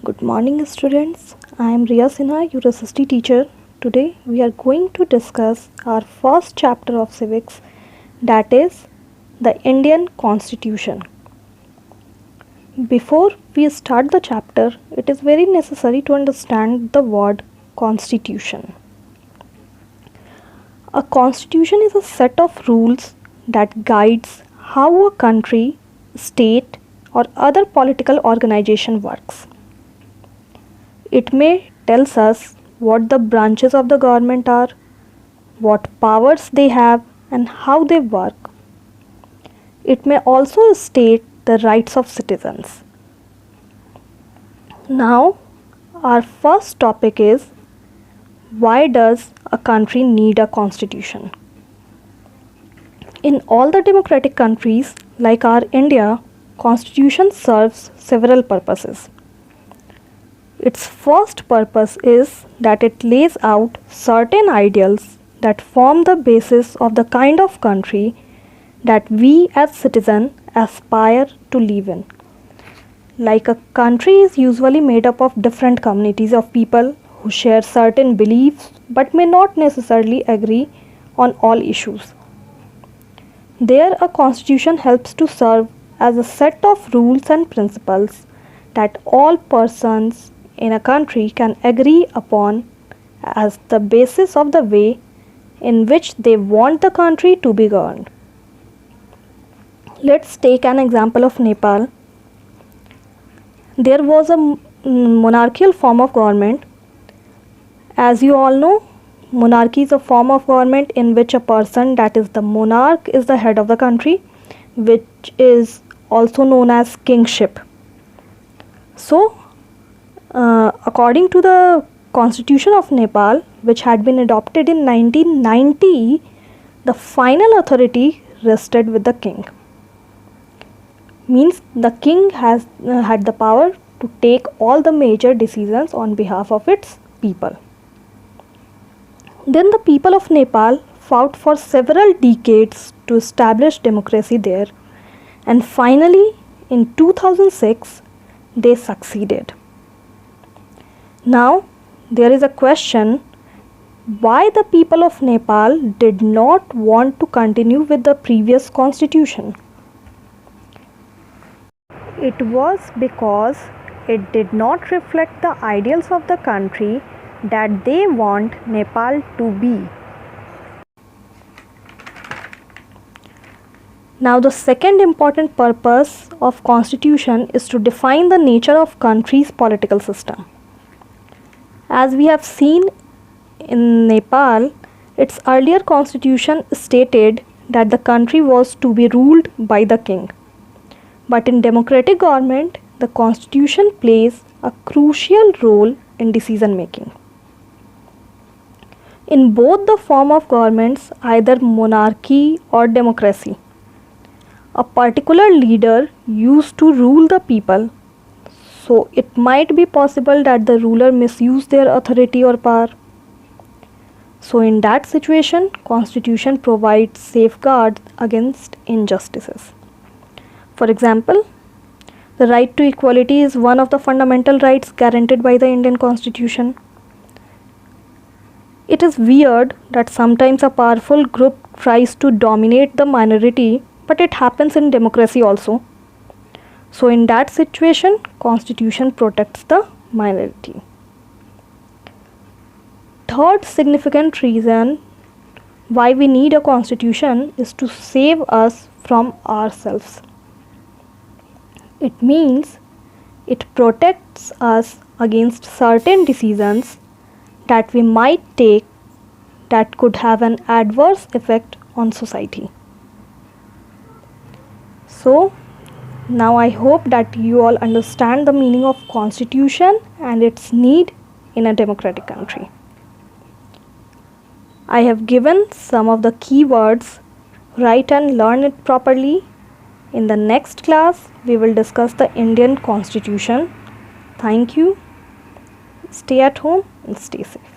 Good morning, students. I am Riya Sinha, your SST teacher. Today we are going to discuss our first chapter of civics, that is the Indian Constitution. Before we start the chapter, it is very necessary to understand the word constitution. A constitution is a set of rules that guides how a country, state, or other political organization works. It may tells us what the branches of the government are, what powers they have, and how they work. It may also state the rights of citizens. Now, our first topic is, why does a country need a constitution? In all the democratic countries like our India, constitution serves several purposes. Its first purpose is that it lays out certain ideals that form the basis of the kind of country that we as citizens aspire to live in. Like a country is usually made up of different communities of people who share certain beliefs but may not necessarily agree on all issues. There, a constitution helps to serve as a set of rules and principles that all persons in a country can agree upon as the basis of the way in which they want the country to be governed. Let's take an example of Nepal. There was a monarchical form of government. As you all know, monarchy is a form of government in which a person, that is the monarch, is the head of the country, which is also known as kingship. So, according to the Constitution of Nepal, which had been adopted in 1990, the final authority rested with the king. Means the king has had the power to take all the major decisions on behalf of its people. Then the people of Nepal fought for several decades to establish democracy there, and finally in 2006 they succeeded. Now there is a question, why the people of Nepal did not want to continue with the previous constitution? It was because it did not reflect the ideals of the country that they want Nepal to be. Now the second important purpose of constitution is to define the nature of country's political system. As we have seen in Nepal, its earlier constitution stated that the country was to be ruled by the king. But in democratic government, the constitution plays a crucial role in decision making. In both the form of governments, either monarchy or democracy, a particular leader used to rule the people. So it might be possible that the ruler misuse their authority or power. So in that situation, constitution provides safeguards against injustices. For example, the right to equality is one of the fundamental rights guaranteed by the Indian Constitution. It is weird that sometimes a powerful group tries to dominate the minority, but it happens in democracy also. So in that situation, constitution protects the minority. Third significant reason why we need a constitution is to save us from ourselves. It means it protects us against certain decisions that we might take that could have an adverse effect on society. So, now I hope that you all understand the meaning of constitution and its need in a democratic country. I have given some of the key words. Write and learn it properly. In the next class, we will discuss the Indian Constitution. Thank you. Stay at home and stay safe.